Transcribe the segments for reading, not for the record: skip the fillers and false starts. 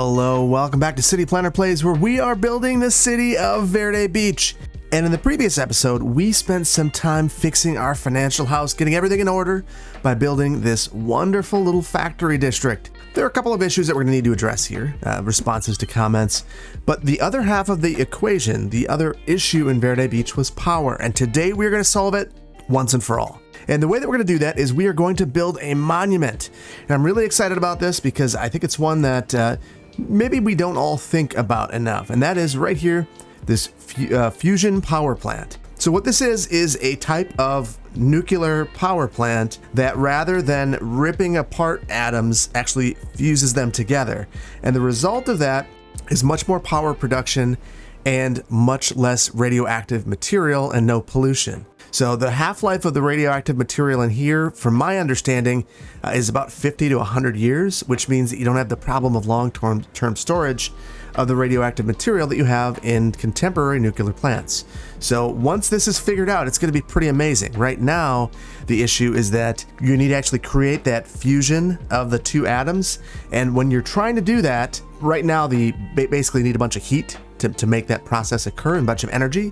Hello, welcome back to City Planner Plays, where we are building the city of Verde Beach. And in the previous episode, we spent some time fixing our financial house, getting everything in order by building this wonderful little factory district. There are a couple of issues that we're going to need to address here, responses to comments, but the other half of the equation, the other issue in Verde Beach was power, and today we're going to solve it once and for all. And the way that we're going to do that is we are going to build a monument. And I'm really excited about this because I think it's one that maybe we don't all think about enough. And that is right here, this fusion power plant. So what this is a type of nuclear power plant that rather than ripping apart atoms, actually fuses them together. And the result of that is much more power production and much less radioactive material and no pollution. So the half-life of the radioactive material in here, from my understanding, is about 50 to 100 years, which means that you don't have the problem of long-term storage of the radioactive material that you have in contemporary nuclear plants. So once this is figured out, it's going to be pretty amazing. Right now, the issue is that you need to actually create that fusion of the two atoms. And when you're trying to do that, right now, basically need a bunch of heat to make that process occur, and a bunch of energy.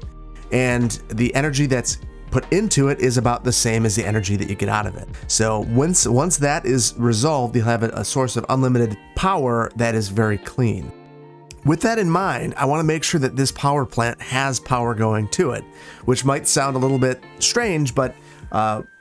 And the energy that's put into it is about the same as the energy that you get out of it. So once that is resolved, you'll have a source of unlimited power that is very clean. With that in mind, I want to make sure that this power plant has power going to it, which might sound a little bit strange, but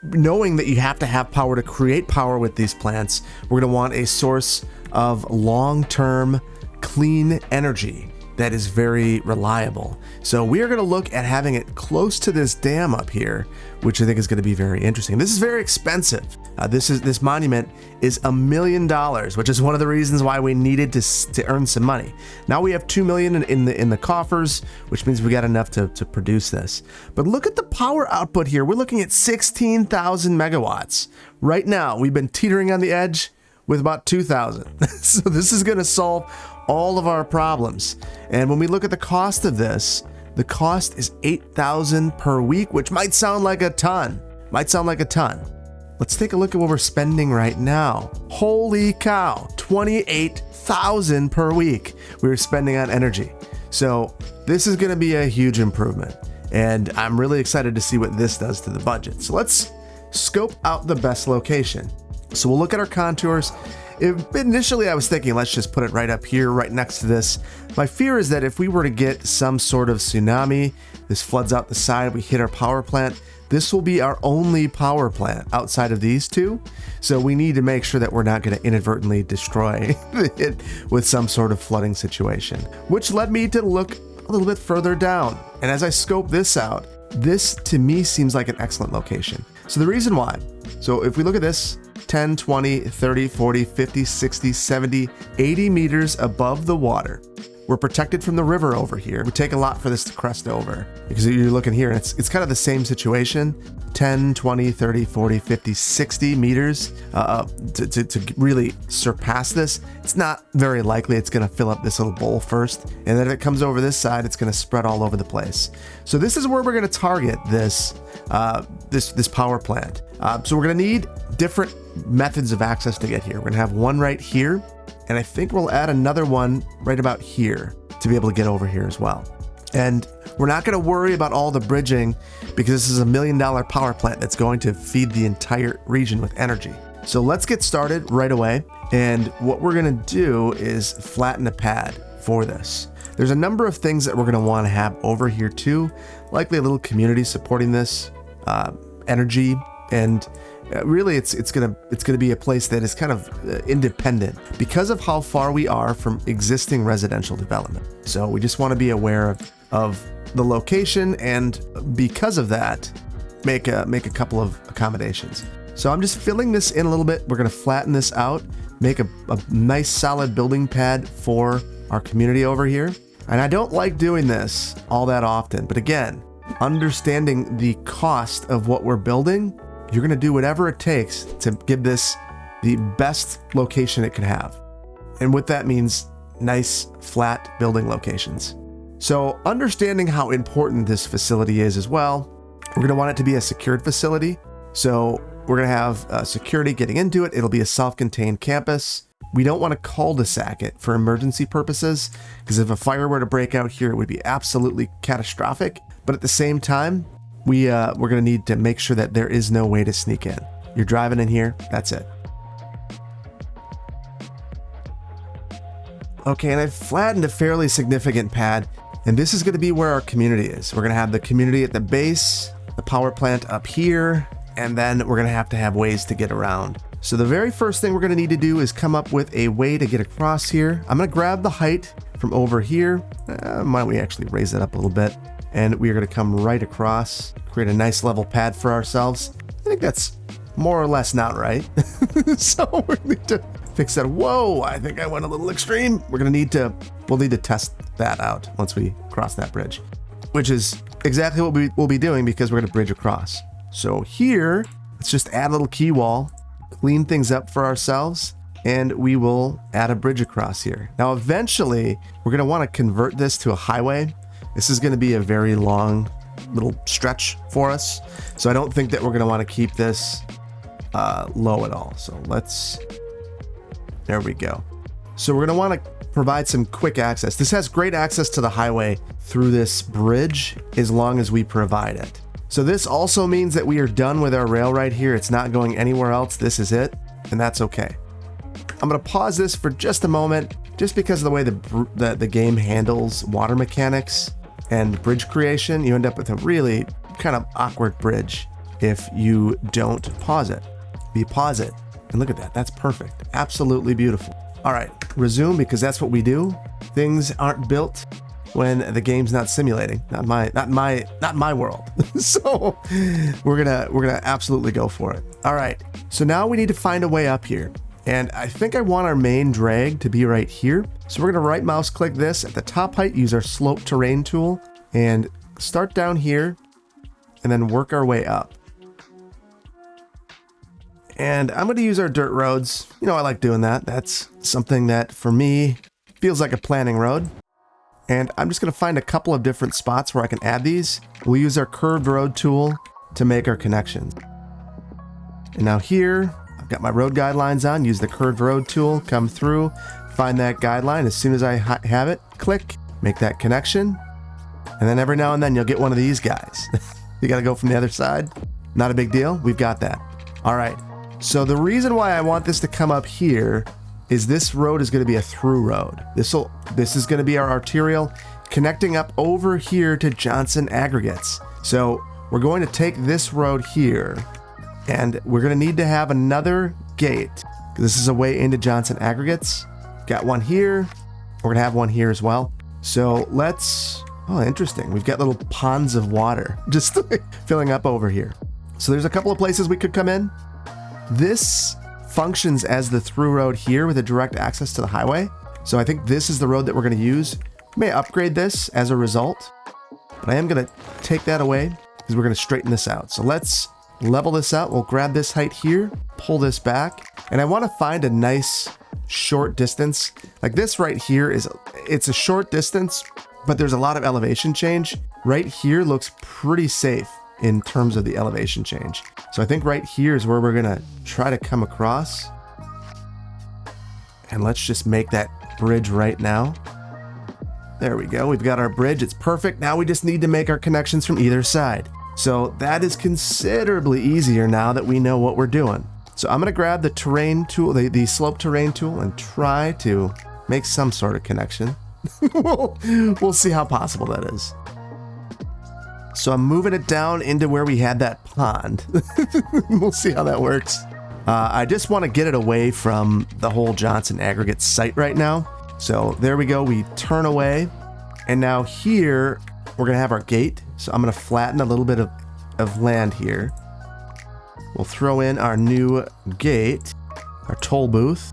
knowing that you have to have power to create power with these plants, we're going to want a source of long-term clean energy that is very reliable. So we are going to look at having it close to this dam up here, which I think is going to be very interesting. This is very expensive. This monument is $1 million, which is one of the reasons why we needed to earn some money. Now we have $2 million in the coffers, which means we got enough to produce this. But look at the power output here. We're looking at 16,000 megawatts. Right now, we've been teetering on the edge with about 2,000. So this is going to solve all of our problems. And when we look at the cost of this, the cost is $8,000 per week, which might sound like a ton. Let's take a look at what we're spending right now. Holy cow, $28,000 per week we're spending on energy. So this is going to be a huge improvement. And I'm really excited to see what this does to the budget. So let's scope out the best location. So we'll look at our contours. Initially, I was thinking, let's just put it right up here, right next to this. My fear is that if we were to get some sort of tsunami, this floods out the side, we hit our power plant, this will be our only power plant outside of these two. So we need to make sure that we're not going to inadvertently destroy it with some sort of flooding situation, which led me to look a little bit further down. And as I scope this out, this to me seems like an excellent location. So the reason why, so if we look at this, 10, 20, 30, 40, 50, 60, 70, 80 meters above the water. We're protected from the river over here. It would take a lot for this to crest over, because you're looking here and it's kind of the same situation. 10, 20, 30, 40, 50, 60 meters to really surpass this. It's not very likely it's going to fill up this little bowl first. And then if it comes over this side, it's going to spread all over the place. So this is where we're going to target this power plant. So we're going to need different methods of access to get here. We're going to have one right here, and I think we'll add another one right about here to be able to get over here as well. And we're not going to worry about all the bridging because this is $1 million power plant that's going to feed the entire region with energy. So let's get started right away. And what we're going to do is flatten a pad for this. There's a number of things that we're going to want to have over here too, likely a little community supporting this, energy, and really it's gonna be a place that is kind of independent because of how far we are from existing residential development. So we just want to be aware of the location, and because of that, make a couple of accommodations. So I'm just filling this in a little bit. We're gonna flatten this out, make a nice solid building pad for our community over here. And I don't like doing this all that often, but again, understanding the cost of what we're building, you're going to do whatever it takes to give this the best location it could have. And what that means, nice, flat building locations. So understanding how important this facility is as well, we're going to want it to be a secured facility. So we're going to have security getting into it. It'll be a self-contained campus. we don't want to cul-de-sac it for emergency purposes, because if a fire were to break out here, it would be absolutely catastrophic. But at the same time, we're going to need to make sure that there is no way to sneak in. You're driving in here, that's it. Okay, and I've flattened a fairly significant pad, and this is going to be where our community is. We're going to have the community at the base, the power plant up here, and then we're going to have ways to get around. So the very first thing we're going to need to do is come up with a way to get across here. I'm going to grab the height from over here. Why don't we actually raise it up a little bit? And we are going to come right across, create a nice level pad for ourselves. I think that's more or less not right. So we need to fix that. Whoa, I think I went a little extreme. We'll need to test that out once we cross that bridge, which is exactly what we'll be doing, because we're going to bridge across. So here, let's just add a little key wall, clean things up for ourselves, and we will add a bridge across here. Now, eventually, we're going to want to convert this to a highway. This is going to be a very long little stretch for us. So I don't think that we're going to want to keep this low at all. So there we go. So we're going to want to provide some quick access. This has great access to the highway through this bridge as long as we provide it. So this also means that we are done with our rail right here. It's not going anywhere else. This is it, and that's okay. I'm going to pause this for just a moment, just because of the way the game handles water mechanics and bridge creation. You end up with a really kind of awkward bridge if you don't pause it. You pause it, and look at that. That's perfect. Absolutely beautiful. All right, resume, because that's what we do. Things aren't built when the game's not simulating. Not my world. So we're gonna absolutely go for it. All right. So now we need to find a way up here. And I think I want our main drag to be right here. So we're gonna right mouse click this at the top height, use our slope terrain tool, and start down here and then work our way up. And I'm gonna use our dirt roads. You know, I like doing that. That's something that for me feels like a planning road. And I'm just gonna find a couple of different spots where I can add these. We'll use our curved road tool to make our connections. And now here, I've got my road guidelines on, use the curved road tool, come through, find that guideline. As soon as I have it, click, make that connection. And then every now and then you'll get one of these guys. You gotta go from the other side. Not a big deal, we've got that. All right, so the reason why I want this to come up here is this road is gonna be a through road. This is gonna be our arterial connecting up over here to Johnson Aggregates. So we're going to take this road here, and we're gonna need to have another gate. This is a way into Johnson Aggregates. Got one here, we're gonna have one here as well. So oh, interesting. We've got little ponds of water just filling up over here. So there's a couple of places we could come in. This functions as the through road here with a direct access to the highway. So I think this is the road that we're going to use. We may upgrade this as a result, but I am going to take that away because we're going to straighten this out. So let's level this out. We'll grab this height here, pull this back, and I want to find a nice short distance. Like this right here it's a short distance, but there's a lot of elevation change. Right here looks pretty safe in terms of the elevation change. So I think right here is where we're gonna try to come across. And let's just make that bridge right now. There we go, we've got our bridge, it's perfect. Now we just need to make our connections from either side. So that is considerably easier now that we know what we're doing. So I'm gonna grab the terrain tool, the slope terrain tool, and try to make some sort of connection. We'll see how possible that is. So I'm moving it down into where we had that pond. We'll see how that works. I just want to get it away from the whole Johnson Aggregates site right now. So there we go, we turn away. And now here, we're gonna have our gate. So I'm gonna flatten a little bit of land here. We'll throw in our new gate, our toll booth.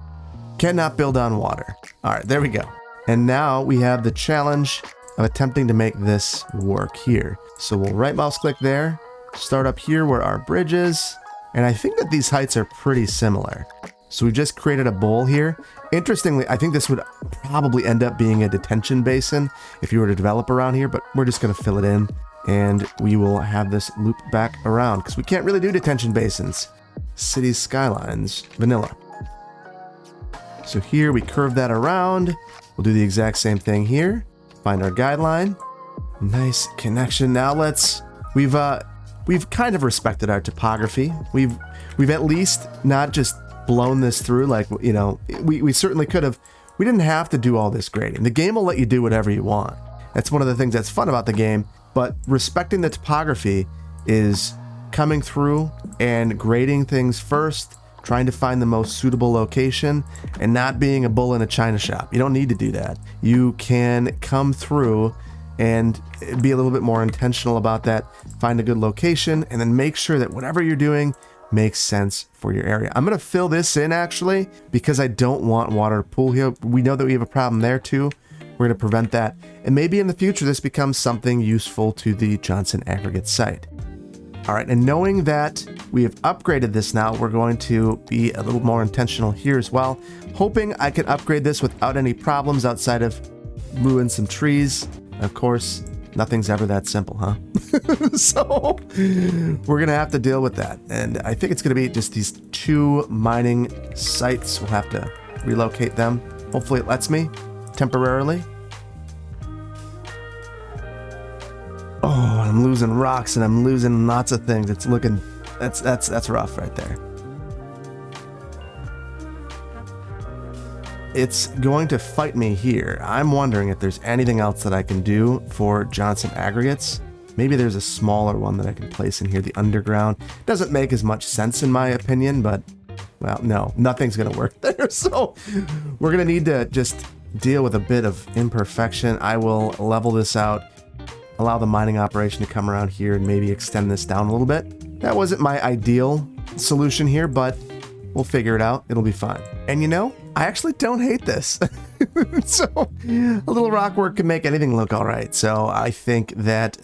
Cannot build on water. All right, there we go. And now we have the challenge of attempting to make this work here. So we'll right mouse click there, start up here where our bridge is, and I think that these heights are pretty similar. So we've just created a bowl here. Interestingly, I think this would probably end up being a detention basin if you were to develop around here, but we're just gonna fill it in and we will have this loop back around because we can't really do detention basins. Cities Skylines, vanilla. So here we curve that around. We'll do the exact same thing here. Find our guideline. Nice connection. Now we've kind of respected our topography. We've at least not just blown this through like, you know, we certainly could have. We didn't have to do all this grading. The game will let you do whatever you want. That's one of the things that's fun about the game, but respecting the topography is coming through and grading things first, trying to find the most suitable location, and not being a bull in a china shop. You don't need to do that. You can come through and be a little bit more intentional about that, find a good location, and then make sure that whatever you're doing makes sense for your area. I'm going to fill this in actually because I don't want water to pool here. We know that we have a problem there too. We're going to prevent that. And maybe in the future, this becomes something useful to the Johnson Aggregate site. All right, and knowing that we have upgraded this now, we're going to be a little more intentional here as well. Hoping I can upgrade this without any problems outside of ruin some trees. Of course, nothing's ever that simple, huh? So we're gonna have to deal with that. And I think it's gonna be just these 2 mining sites. We'll have to relocate them. Hopefully it lets me temporarily. Oh, I'm losing rocks and I'm losing lots of things. It's looking, that's rough right there. It's going to fight me here. I'm wondering if there's anything else that I can do for Johnson Aggregates. Maybe there's a smaller one that I can place in here, the underground. Doesn't make as much sense in my opinion, but well, no, nothing's gonna work there. So we're gonna need to just deal with a bit of imperfection. I will level this out, allow the mining operation to come around here and maybe extend this down a little bit. That wasn't my ideal solution here, but we'll figure it out. It'll be fine. And you know, I actually don't hate this. So a little rock work can make anything look all right. So I think that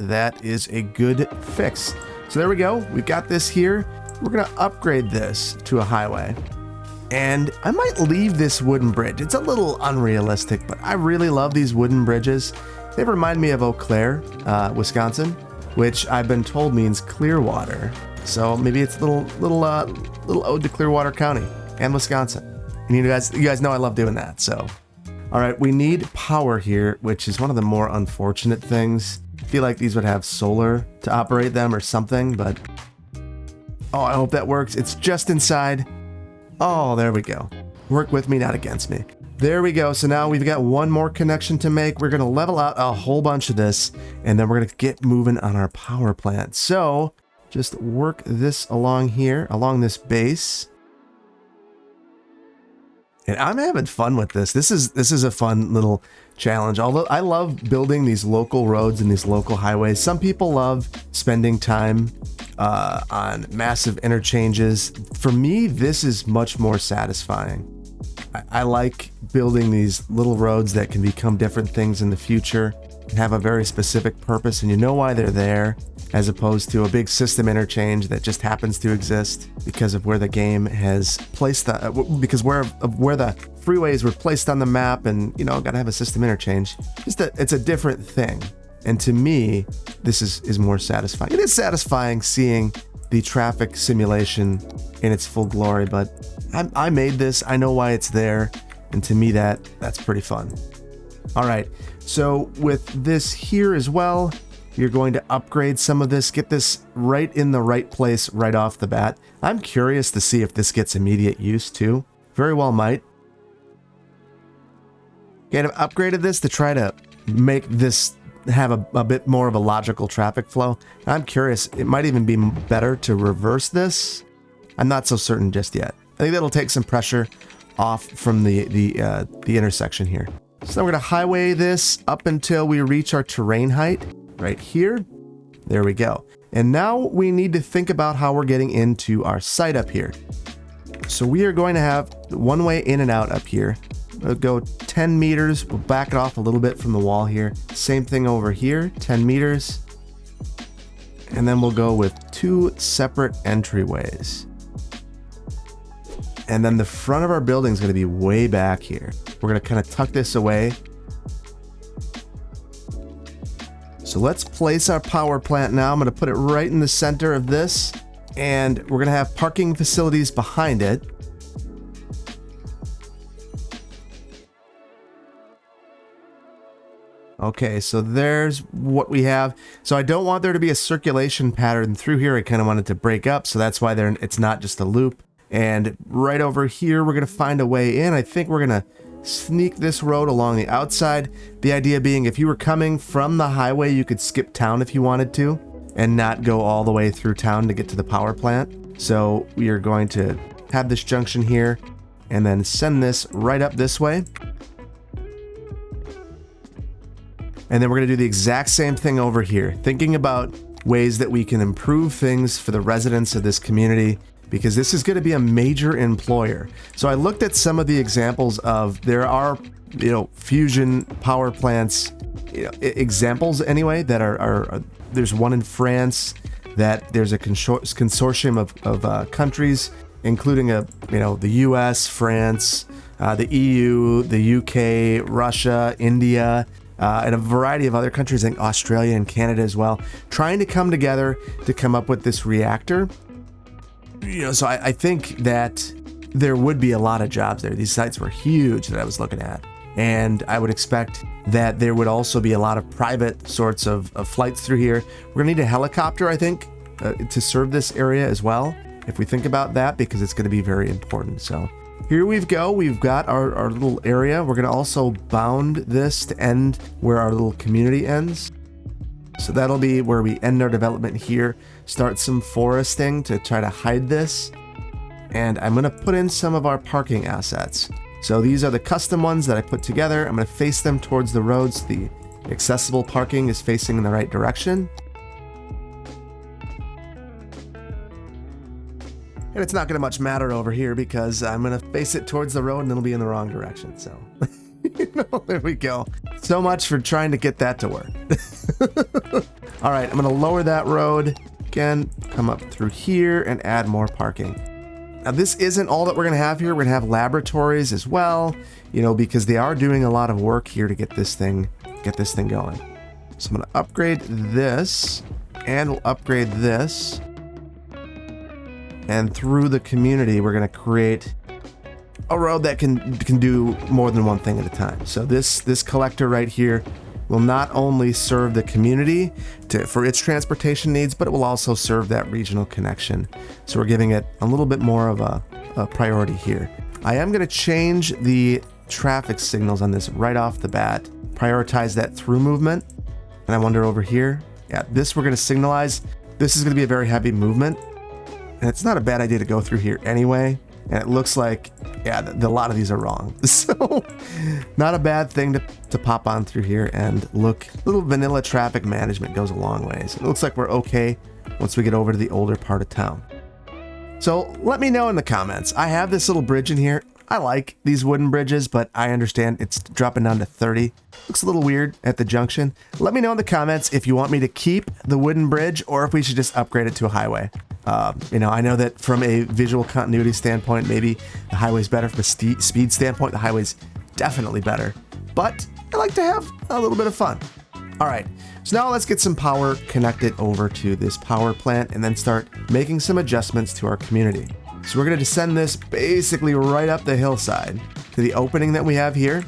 is a good fix. So there we go. We've got this here. We're going to upgrade this to a highway. And I might leave this wooden bridge. It's a little unrealistic, but I really love these wooden bridges. They remind me of Eau Claire, Wisconsin, which I've been told means clear water. So maybe it's a little ode to Clearwater County and Wisconsin. And you guys know I love doing that. So, all right, we need power here, which is one of the more unfortunate things. I feel like these would have solar to operate them or something, but oh, I hope that works. It's just inside. Oh, there we go. Work with me, not against me. There we go. So now we've got one more connection to make. We're going to level out a whole bunch of this, and then we're going to get moving on our power plant. So just work this along here, along this base. And I'm having fun with this. This is a fun little challenge. Although I love building these local roads and these local highways. Some people love spending time on massive interchanges. For me, this is much more satisfying. I like building these little roads that can become different things in the future and have a very specific purpose, and you know why they're there, as opposed to a big system interchange that just happens to exist because of where the game has placed because where the freeways were placed on the map, and you know, got to have a system interchange. It's a different thing, and to me, this is more satisfying. It is satisfying seeing the traffic simulation in its full glory, but I made this. I know why it's there, and to me, that's pretty fun. All right, so with this here as well, you're going to upgrade some of this, get this right in the right place right off the bat. I'm curious to see if this gets immediate use too. Very well might. And I've upgraded this to try to make this have a bit more of a logical traffic flow. I'm curious, it might even be better to reverse this. I'm not so certain just yet. I think that'll take some pressure off from the intersection here. So we're gonna highway this up until we reach our terrain height right here. There we go. And now we need to think about how we're getting into our site up here. So we are going to have one way in and out up here. We'll go 10 meters. We'll back it off a little bit from the wall here. Same thing over here, 10 meters. And then we'll go with 2 separate entryways. And then the front of our building is going to be way back here. We're going to kind of tuck this away. So let's place our power plant now. I'm going to put it right in the center of this, and we're going to have parking facilities behind it. Okay, so there's what we have. So I don't want there to be a circulation pattern through here. I kind of want it to break up, so that's why it's not just a loop. And right over here, we're going to find a way in. I think we're going to sneak this road along the outside. The idea being if you were coming from the highway, you could skip town if you wanted to and not go all the way through town to get to the power plant. So we are going to have this junction here and then send this right up this way. And then we're going to do the exact same thing over here, thinking about ways that we can improve things for the residents of this community, because this is going to be a major employer. So I looked at some of the examples of, there are, fusion power plants, examples anyway, that are there's one in France that there's a consortium of countries, including the US, France, the EU, the UK, Russia, India, and a variety of other countries, like Australia and Canada as well, trying to come together to come up with this reactor. So I think that there would be a lot of jobs there. These sites were huge that I was looking at. And I would expect that there would also be a lot of private sorts of flights through here. We're gonna need a helicopter, I think, to serve this area as well, if we think about that, because it's gonna be very important. So here we go. We've got our little area. We're gonna also bound this to end where our little community ends. So that'll be where we end our development here. Start some foresting to try to hide this. And I'm gonna put in some of our parking assets. So these are the custom ones that I put together. I'm gonna face them towards the roads. The accessible parking is facing in the right direction. And it's not gonna much matter over here because I'm gonna face it towards the road and it'll be in the wrong direction, so. There we go. So much for trying to get that to work. All right, I'm gonna lower that road. Again, come up through here and add more parking. Now this isn't all that we're gonna have here. We're gonna have laboratories as well, because they are doing a lot of work here to get this thing going. So I'm gonna upgrade this and we'll upgrade this. And through the community, we're gonna create a road that can do more than one thing at a time. So this collector right here will not only serve the community for its transportation needs, but it will also serve that regional connection. So we're giving it a little bit more of a priority here. I am gonna change the traffic signals on this right off the bat, prioritize that through movement. And I wonder over here, yeah, this we're gonna signalize. This is gonna be a very heavy movement. And it's not a bad idea to go through here anyway. And it looks like, yeah, a lot of these are wrong. So not a bad thing to pop on through here and look. Little vanilla traffic management goes a long way. So it looks like we're okay once we get over to the older part of town. So let me know in the comments. I have this little bridge in here. I like these wooden bridges, but I understand it's dropping down to 30. Looks a little weird at the junction. Let me know in the comments if you want me to keep the wooden bridge or if we should just upgrade it to a highway. I know that from a visual continuity standpoint, maybe the highway's better. From a speed standpoint, the highway's definitely better. But I like to have a little bit of fun. All right, so now let's get some power connected over to this power plant and then start making some adjustments to our community. So we're gonna descend this basically right up the hillside to the opening that we have here.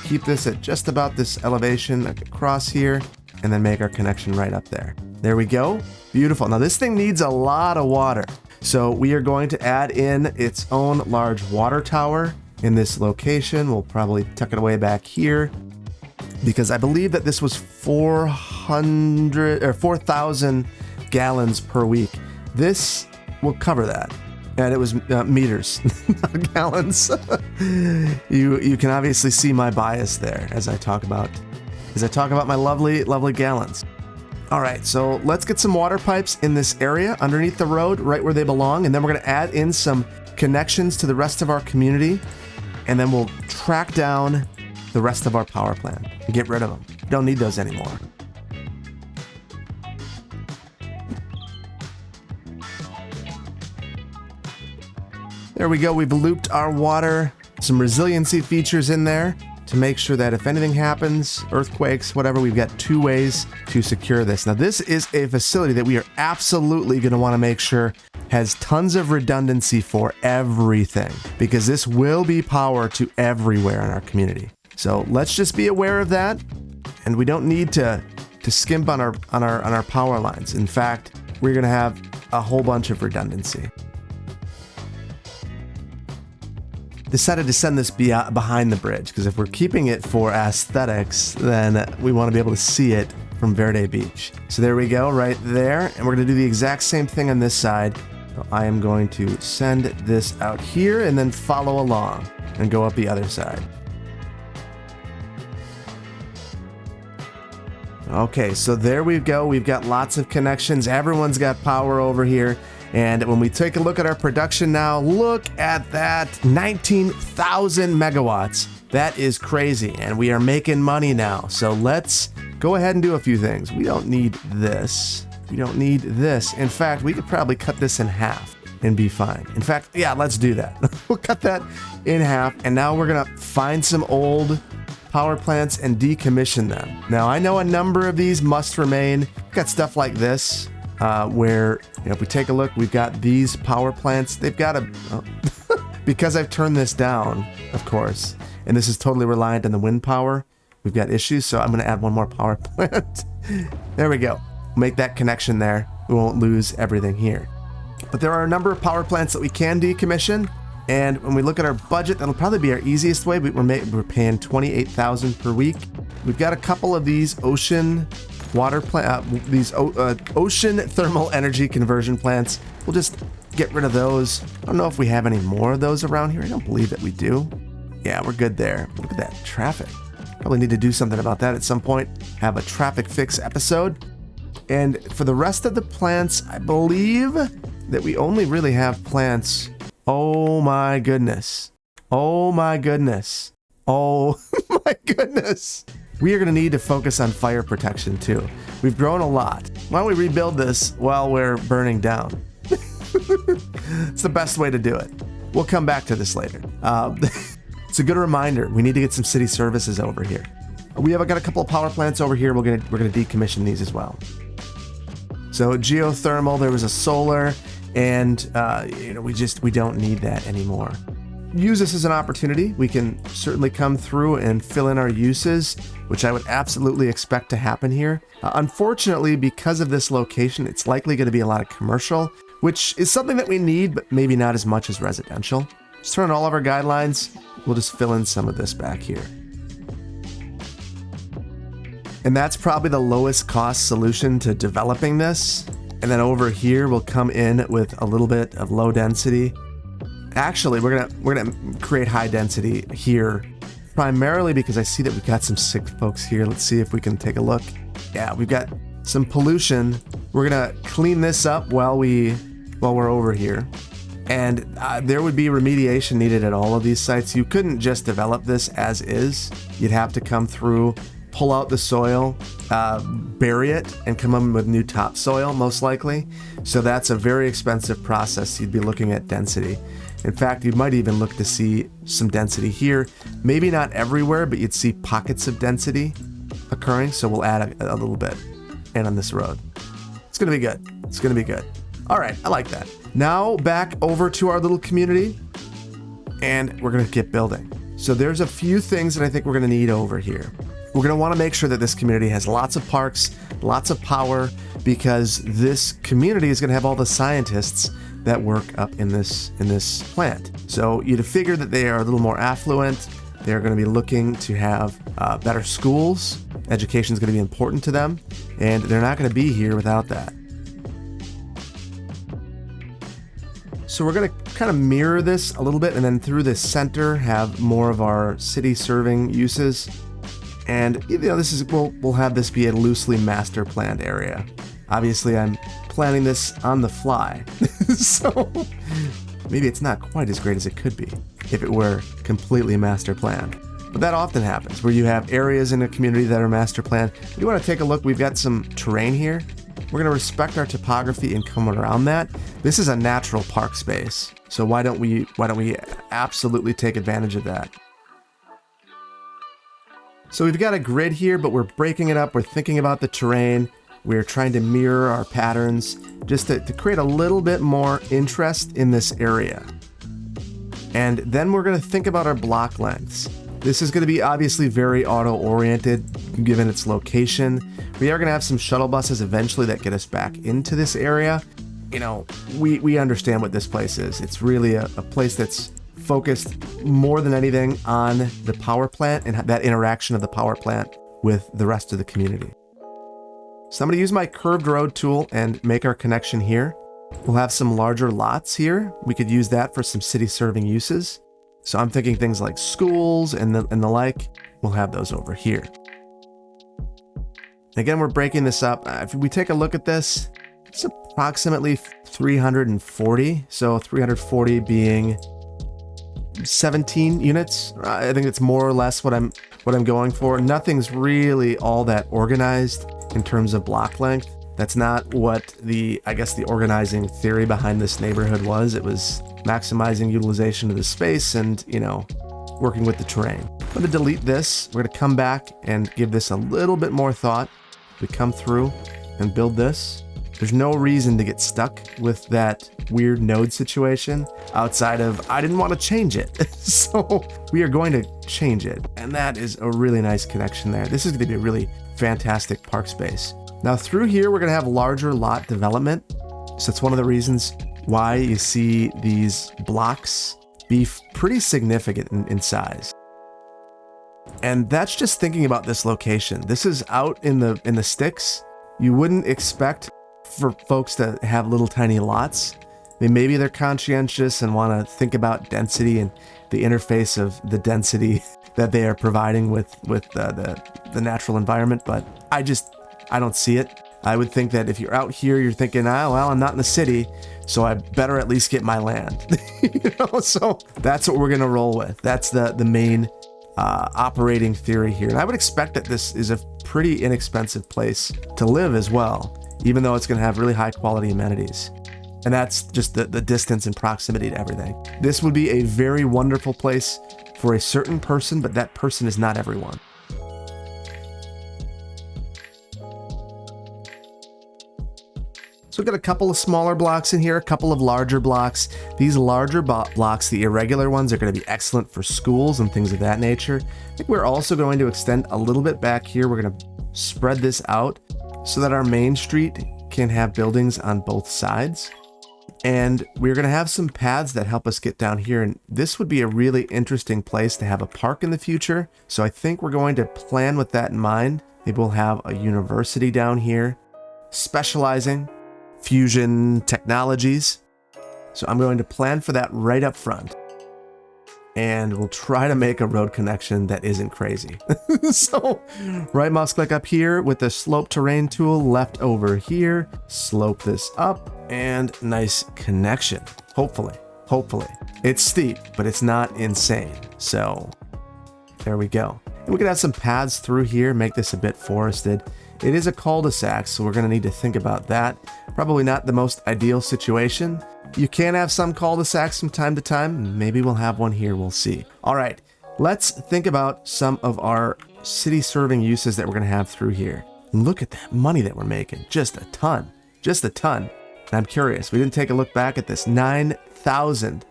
Keep this at just about this elevation across here and then make our connection right up there. There we go. Beautiful. Now this thing needs a lot of water. So we are going to add in its own large water tower in this location. We'll probably tuck it away back here because I believe that this was 4,000 gallons per week. This will cover that. And it was meters, not gallons. You can obviously see my bias there as I talk about my lovely gallons. All right, so let's get some water pipes in this area underneath the road, right where they belong, and then we're gonna add in some connections to the rest of our community, and then we'll track down the rest of our power plant and get rid of them. Don't need those anymore. There we go, we've looped our water, some resiliency features in there to make sure that if anything happens, earthquakes, whatever, we've got 2 ways to secure this. Now this is a facility that we are absolutely gonna wanna make sure has tons of redundancy for everything, because this will be power to everywhere in our community. So let's just be aware of that. And we don't need to skimp on our power lines. In fact, we're going to have a whole bunch of redundancy. Decided to send this behind the bridge because if we're keeping it for aesthetics, then we want to be able to see it from Verde Beach. So there we go, right there. And we're going to do the exact same thing on this side. So I am going to send this out here and then follow along and go up the other side. Okay, so there we go. We've got lots of connections. Everyone's got power over here. And when we take a look at our production now, look at that, 19,000 megawatts. That is crazy, and we are making money now. So let's go ahead and do a few things. We don't need this. We don't need this. In fact, we could probably cut this in half and be fine. In fact, yeah, let's do that. We'll cut that in half, and now we're gonna find some old power plants and decommission them. Now, I know a number of these must remain. We've got stuff like this. Where, if we take a look, we've got these power plants. They've got a, because I've turned this down, of course, and this is totally reliant on the wind power, we've got issues, so I'm going to add one more power plant. There we go. Make that connection there. We won't lose everything here. But there are a number of power plants that we can decommission, and when we look at our budget, that'll probably be our easiest way. We're paying $28,000 per week. We've got a couple of these ocean thermal energy conversion plants. We'll just get rid of those. I don't know if we have any more of those around here. I don't believe that we do. Yeah, we're good there. Look at that traffic. Probably need to do something about that at some point. Have a traffic fix episode. And for the rest of the plants, I believe that we only really have plants. Oh my goodness. Oh my goodness. Oh my goodness. We are going to need to focus on fire protection too. We've grown a lot. Why don't we rebuild this while we're burning down? It's the best way to do it. We'll come back to this later. It's a good reminder. We need to get some city services over here. We have got a couple of power plants over here. We're gonna decommission these as well. So geothermal, there was a solar, and we don't need that anymore. Use this as an opportunity. We can certainly come through and fill in our uses, which I would absolutely expect to happen here. Unfortunately, because of this location, it's likely going to be a lot of commercial, which is something that we need, but maybe not as much as residential. Just turn on all of our guidelines. We'll just fill in some of this back here. And that's probably the lowest cost solution to developing this. And then over here, we'll come in with a little bit of low density. Actually, we're gonna create high density here, primarily because I see that we've got some sick folks here. Let's see if we can take a look. Yeah, we've got some pollution. We're gonna clean this up while we're over here. And there would be remediation needed at all of these sites. You couldn't just develop this as is. You'd have to come through, pull out the soil, bury it, and come in with new topsoil, most likely. So that's a very expensive process. You'd be looking at density. In fact, you might even look to see some density here. Maybe not everywhere, but you'd see pockets of density occurring. So we'll add a little bit in on this road. It's gonna be good. It's gonna be good. All right, I like that. Now back over to our little community, and we're gonna get building. So there's a few things that I think we're gonna need over here. We're gonna wanna make sure that this community has lots of parks, lots of power, because this community is gonna have all the scientists that work up in this plant. So you'd figure that they are a little more affluent. They're going to be looking to have better schools. Education is going to be important to them, and they're not going to be here without that. So we're going to kind of mirror this a little bit, and then through the center have more of our city serving uses. And we'll have this be a loosely master planned area. Obviously, I'm planning this on the fly, so maybe it's not quite as great as it could be if it were completely master planned. But that often happens, where you have areas in a community that are master planned. You want to take a look. We've got some terrain here. We're going to respect our topography and come around that. This is a natural park space, so why don't we absolutely take advantage of that? So we've got a grid here, but we're breaking it up. We're thinking about the terrain. We're trying to mirror our patterns just to create a little bit more interest in this area. And then we're going to think about our block lengths. This is going to be obviously very auto-oriented given its location. We are going to have some shuttle buses eventually that get us back into this area. You know, we understand what this place is. It's really a place that's focused more than anything on the power plant and that interaction of the power plant with the rest of the community. So I'm going to use my curved road tool and make our connection here. We'll have some larger lots here. We could use that for some city serving uses. So I'm thinking things like schools and the like. We'll have those over here. Again, we're breaking this up. If we take a look at this, it's approximately 340. So 340 being 17 units. I think it's more or less what I'm going for. Nothing's really all that organized in terms of block length. That's not what the organizing theory behind this neighborhood was. It was maximizing utilization of the space and, you know, working with the terrain. I'm going to delete this. We're going to come back and give this a little bit more thought. We come through and build this. There's no reason to get stuck with that weird node situation outside of, I didn't want to change it. So we are going to change it. And that is a really nice connection there. This is going to be a really fantastic park space. Now through here, we're going to have larger lot development. So it's one of the reasons why you see these blocks be pretty significant in size. And that's just thinking about this location. This is out in the sticks. You wouldn't expect for folks to have little tiny lots. I mean, maybe they're conscientious and want to think about density and the interface of the density that they are providing with the natural environment, but I don't see it. I would think that if you're out here, you're thinking, well, I'm not in the city, so I better at least get my land. You know, so that's what we're gonna roll with. That's the main operating theory here. And I would expect that this is a pretty inexpensive place to live as well, even though it's gonna have really high quality amenities. And that's just the distance and proximity to everything. This would be a very wonderful place for a certain person, but that person is not everyone. So we've got a couple of smaller blocks in here, a couple of larger blocks. These larger blocks, the irregular ones, are going to be excellent for schools and things of that nature. I think we're also going to extend a little bit back here. We're going to spread this out so that our main street can have buildings on both sides. And we're going to have some paths that help us get down here. And this would be a really interesting place to have a park in the future. So I think we're going to plan with that in mind. Maybe we'll have a university down here specializing fusion technologies. So I'm going to plan for that right up front. And we'll try to make a road connection that isn't crazy. So right mouse click up here with the slope terrain tool, left over here, slope this up, and nice connection. Hopefully. It's steep, but it's not insane. So there we go. And we could have some paths through here, make this a bit forested. It is a cul-de-sac, so we're going to need to think about that. Probably not the most ideal situation. You can have some cul-de-sacs from time to time. Maybe we'll have one here, we'll see. All right, let's think about some of our city serving uses that we're going to have through here. Look at that money that we're making, just a ton. And I'm curious, we didn't take a look back at this, 9,000.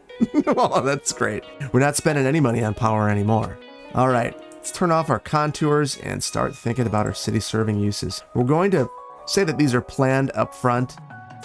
Oh, that's great. We're not spending any money on power anymore. All right. Let's turn off our contours and start thinking about our city serving uses. We're going to say that these are planned up front.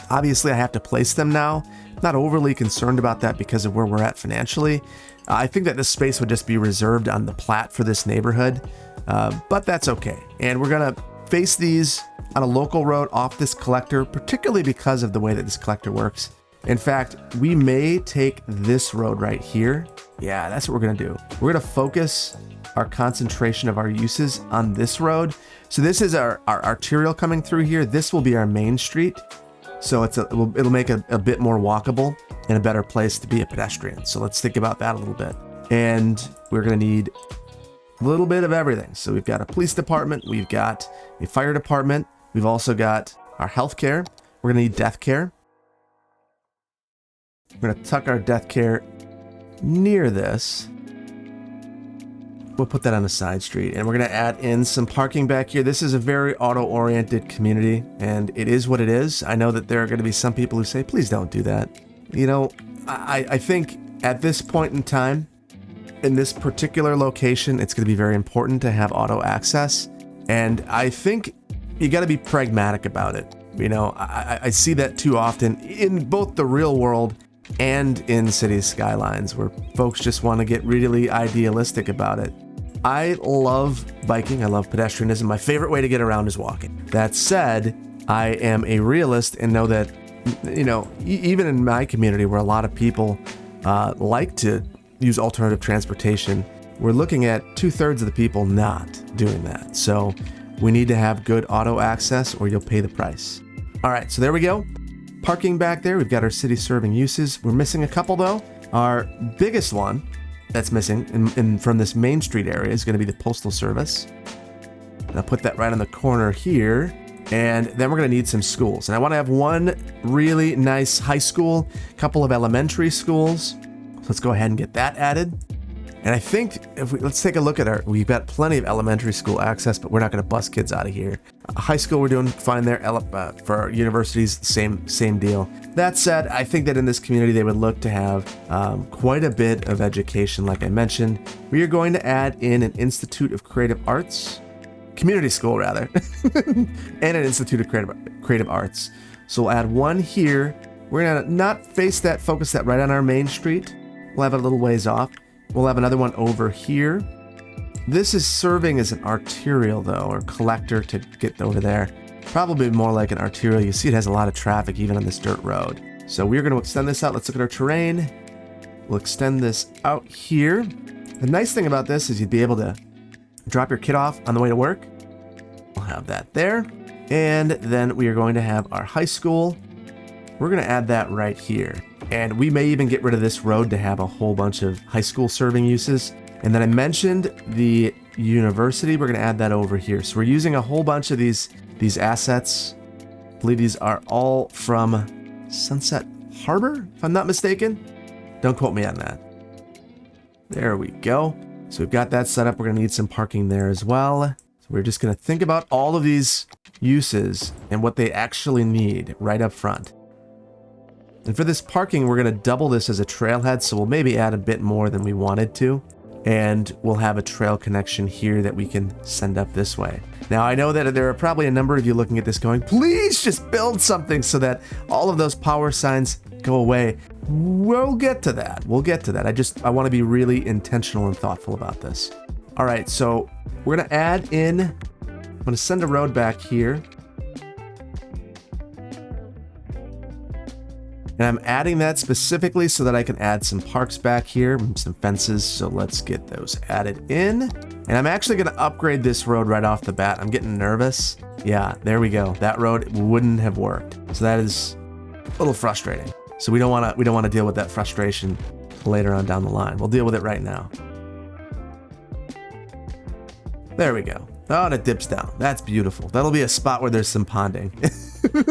Obviously, I have to place them now. Not overly concerned about that because of where we're at financially. I think that this space would just be reserved on the plat for this neighborhood, but that's okay. And we're gonna face these on a local road off this collector, particularly because of the way that this collector works. In fact, we may take this road right here. Yeah, that's what we're gonna do. We're gonna focus our concentration of our uses on this road. So this is our arterial coming through here. This will be our main street. So it'll make a bit more walkable and a better place to be a pedestrian. So let's think about that a little bit. And we're gonna need a little bit of everything. So we've got a police department, we've got a fire department, we've also got our healthcare. We're gonna need death care. We're gonna tuck our death care near this. We'll put that on the side street, and we're going to add in some parking back here. This is a very auto-oriented community, and it is what it is. I know that there are going to be some people who say, please don't do that. You know, I think at this point in time, in this particular location, it's going to be very important to have auto access. And I think you got to be pragmatic about it. You know, I see that too often in both the real world and in city skylines, where folks just want to get really idealistic about it. I love biking. I love pedestrianism. My favorite way to get around is walking. That said, I am a realist and know that, you know, even in my community where a lot of people like to use alternative transportation, we're looking at 2/3 of the people not doing that. So we need to have good auto access or you'll pay the price. All right, so there we go. Parking back there. We've got our city serving uses. We're missing a couple though. Our biggest one that's missing from this Main Street area is going to be the Postal Service. And I'll put that right on the corner here. And then we're going to need some schools. And I want to have one really nice high school, a couple of elementary schools. So let's go ahead and get that added. And I think let's take a look at we've got plenty of elementary school access, but we're not going to bust kids out of here. High school, we're doing fine there. For our universities, same deal. That said, I think that in this community, they would look to have quite a bit of education. Like I mentioned, we are going to add in an Institute of Creative Arts, community school rather, and an Institute of Creative Arts. So we'll add one here. We're going to not focus that right on our main street. We'll have it a little ways off. We'll have another one over here. This is serving as an arterial though, or collector to get over there. Probably more like an arterial. You see it has a lot of traffic even on this dirt road. So we're going to extend this out. Let's look at our terrain. We'll extend this out here. The nice thing about this is you'd be able to drop your kid off on the way to work. We'll have that there. And then we are going to have our high school. We're going to add that right here. And we may even get rid of this road to have a whole bunch of high school serving uses. And then I mentioned the university. We're going to add that over here. So we're using a whole bunch of these assets. I believe these are all from Sunset Harbor, if I'm not mistaken. Don't quote me on that. There we go. So we've got that set up. We're going to need some parking there as well. So we're just going to think about all of these uses and what they actually need right up front. And for this parking, we're going to double this as a trailhead, so we'll maybe add a bit more than we wanted to. And we'll have a trail connection here that we can send up this way. Now, I know that there are probably a number of you looking at this going, please just build something so that all of those power signs go away. We'll get to that. We'll get to that. I want to be really intentional and thoughtful about this. All right, so we're going to add in, I'm going to send a road back here. And I'm adding that specifically so that I can add some parks back here, some fences. So let's get those added in. And I'm actually going to upgrade this road right off the bat. I'm getting nervous. Yeah, there we go. That road wouldn't have worked. So that is a little frustrating. So we don't want to deal with that frustration later on down the line. We'll deal with it right now. There we go. Oh, and it dips down. That's beautiful. That'll be a spot where there's some ponding.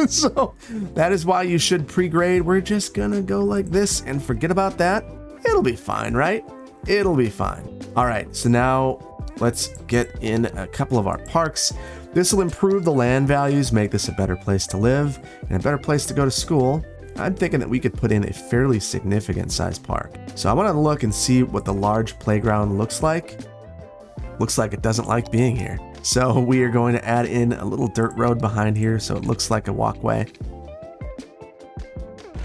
So that is why you should pre-grade. We're just gonna go like this and forget about that. It'll be fine, right? It'll be fine. All right, so now let's get in a couple of our parks. This will improve the land values, make this a better place to live and a better place to go to school. I'm thinking that we could put in a fairly significant sized park. So I want to look and see what the large playground looks like. Looks like it doesn't like being here. So we are going to add in a little dirt road behind here so it looks like a walkway.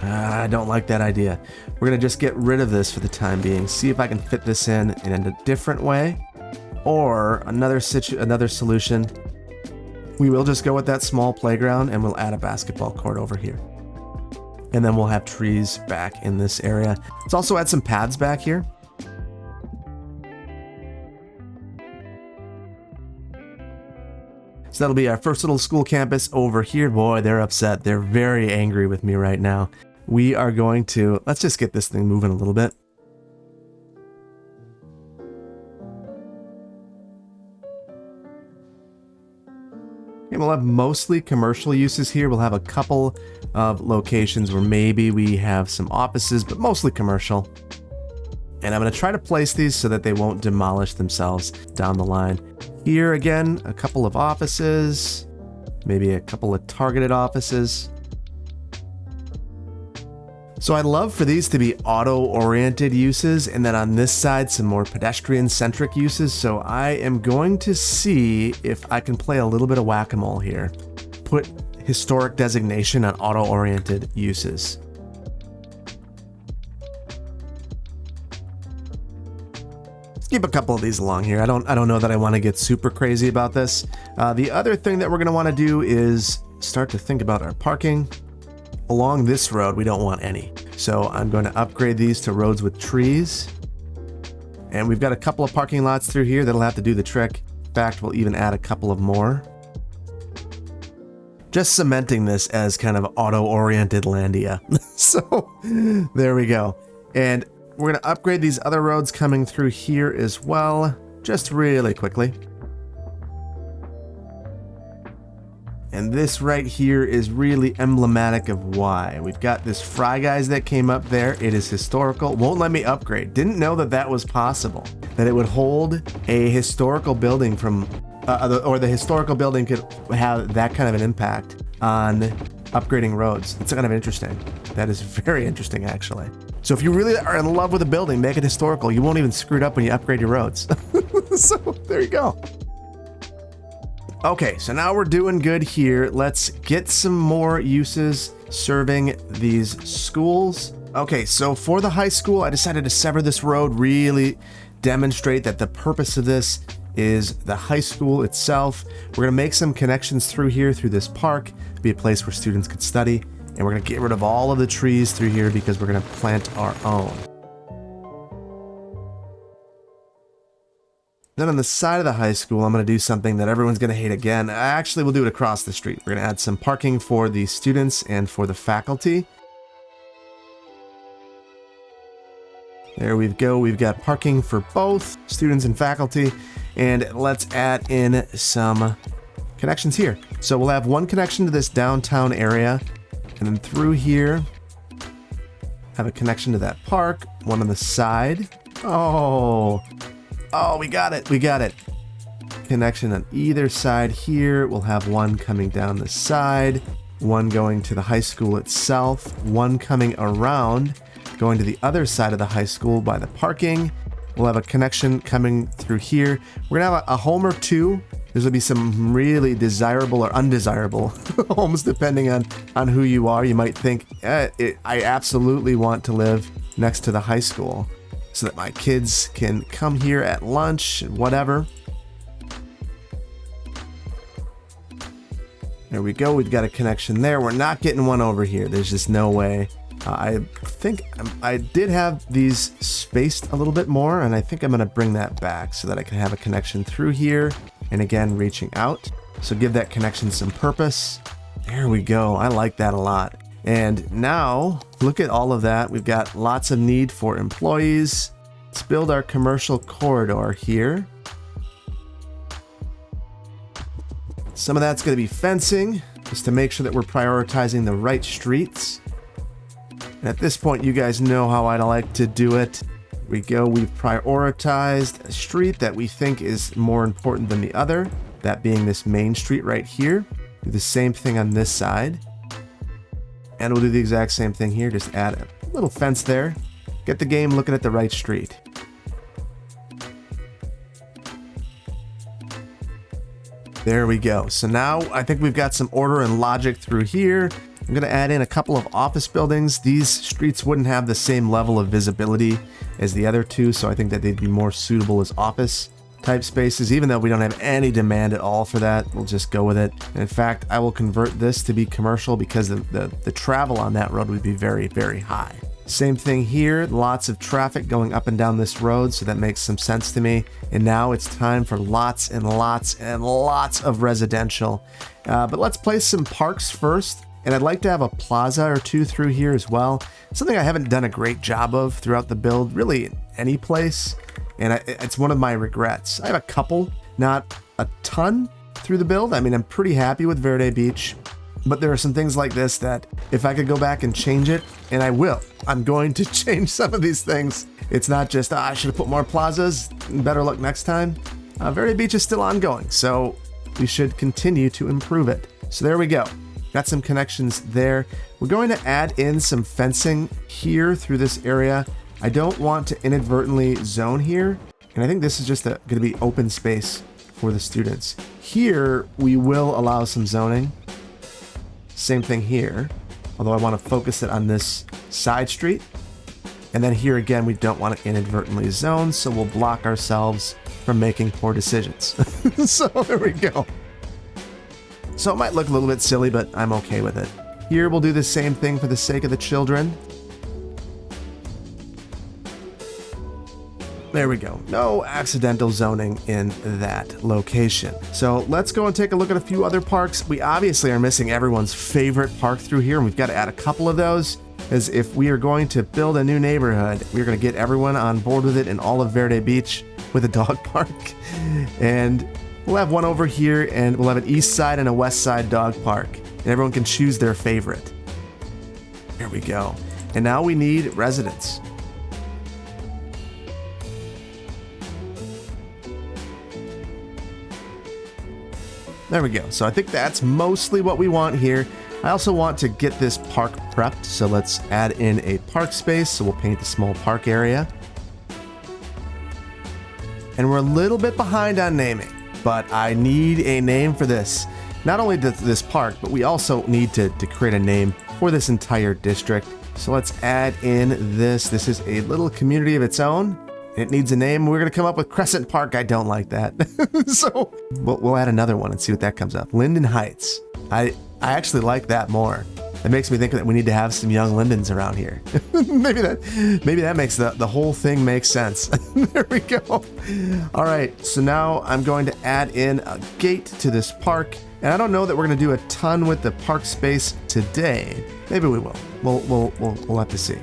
I don't like that idea. We're going to just get rid of this for the time being. See if I can fit this in a different way. Or another solution. We will just go with that small playground and we'll add a basketball court over here. And then we'll have trees back in this area. Let's also add some paths back here. So that'll be our first little school campus over here. Boy, they're upset. They're very angry with me right now. We are going to, let's just get this thing moving a little bit. And we'll have mostly commercial uses here. We'll have a couple of locations where maybe we have some offices, but mostly commercial. And I'm going to try to place these so that they won't demolish themselves down the line. Here again, a couple of offices, maybe a couple of targeted offices. So I'd love for these to be auto-oriented uses, and then on this side, some more pedestrian-centric uses. So I am going to see if I can play a little bit of whack-a-mole here. Put historic designation on auto-oriented uses. Let's keep a couple of these along here. I don't know that I want to get super crazy about this. The other thing that we're going to want to do is start to think about our parking. Along this road, we don't want any. So I'm going to upgrade these to roads with trees. And we've got a couple of parking lots through here that'll have to do the trick. In fact, we'll even add a couple of more. Just cementing this as kind of auto-oriented Landia. So there we go. And we're going to upgrade these other roads coming through here as well, just really quickly. And this right here is really emblematic of why. We've got this Fry Guys that came up there. It is historical. Won't let me upgrade. Didn't know that that was possible. That it would hold a historical building from, or the historical building could have that kind of an impact on upgrading roads. It's kind of interesting. That is very interesting, actually. So if you really are in love with a building, make it historical. You won't even screw it up when you upgrade your roads. So there you go. Okay, so now we're doing good here. Let's get some more uses serving these schools. Okay, so for the high school, I decided to sever this road, really demonstrate that the purpose of this is the high school itself. We're gonna make some connections through here, through this park, to be a place where students could study. And we're gonna get rid of all of the trees through here because we're gonna plant our own. Then on the side of the high school, I'm going to do something that everyone's going to hate again. Actually, we'll do it across the street. We're going to add some parking for the students and for the faculty. There we go. We've got parking for both students and faculty. And let's add in some connections here. So we'll have one connection to this downtown area. And then through here, have a connection to that park. One on the side. Oh, we got it. We got it. Connection on either side here. We'll have one coming down the side, one going to the high school itself, one coming around, going to the other side of the high school by the parking. We'll have a connection coming through here. We're going to have a home or two. There's going to be some really desirable or undesirable homes, depending on who you are. You might think, I absolutely want to live next to the high school, so that my kids can come here at lunch and whatever. There we go. We've got a connection there. We're not getting one over here. There's just no way. I think I did have these spaced a little bit more, and I think I'm going to bring that back so that I can have a connection through here. And again, reaching out. So give that connection some purpose. There we go. I like that a lot. And now, look at all of that. We've got lots of need for employees. Let's build our commercial corridor here. Some of that's going to be fencing, just to make sure that we're prioritizing the right streets. And at this point, you guys know how I'd like to do it. Here we go. We've prioritized a street that we think is more important than the other, that being this main street right here. Do the same thing on this side. And we'll do the exact same thing here. Just add a little fence there. Get the game looking at the right street. There we go. So now I think we've got some order and logic through here. I'm going to add in a couple of office buildings. These streets wouldn't have the same level of visibility as the other two, so I think that they'd be more suitable as office type spaces, even though we don't have any demand at all for that. We'll just go with it. And in fact, I will convert this to be commercial because the travel on that road would be very, very high. Same thing here, lots of traffic going up and down this road, so that makes some sense to me. And now it's time for lots and lots and lots of residential. But let's place some parks first. And I'd like to have a plaza or two through here as well. Something I haven't done a great job of throughout the build, really in any place. And it's one of my regrets. I have a couple, not a ton through the build. I mean, I'm pretty happy with Verde Beach. But there are some things like this that if I could go back and change it, and I will, I'm going to change some of these things. It's not just, I should have put more plazas, better luck next time. Verde Beach is still ongoing, so we should continue to improve it. So there we go. Got some connections there. We're going to add in some fencing here through this area. I don't want to inadvertently zone here. And I think this is just going to be open space for the students. Here, we will allow some zoning. Same thing here. Although I want to focus it on this side street. And then here again, we don't want to inadvertently zone, so we'll block ourselves from making poor decisions. So there we go. So it might look a little bit silly, but I'm okay with it. Here we'll do the same thing for the sake of the children. There we go. No accidental zoning in that location. So let's go and take a look at a few other parks. We obviously are missing everyone's favorite park through here, and we've got to add a couple of those. As if we are going to build a new neighborhood, we're going to get everyone on board with it in all of Verde Beach with a dog park. And we'll have one over here, and we'll have an east side and a west side dog park. And everyone can choose their favorite. There we go. And now we need residents. There we go. So I think that's mostly what we want here. I also want to get this park prepped, so let's add in a park space. So we'll paint the small park area. And we're a little bit behind on naming, but I need a name for this. Not only this park, but we also need to create a name for this entire district. So let's add in this. This is a little community of its own. It needs a name. We're going to come up with Crescent Park. I don't like that. So we'll add another one and see what that comes up. Linden Heights. I actually like that more. It makes me think that we need to have some young lindens around here. maybe that makes the whole thing make sense. There we go. All right, so now I'm going to add in a gate to this park. And I don't know that we're going to do a ton with the park space today. Maybe we will. We'll have to see.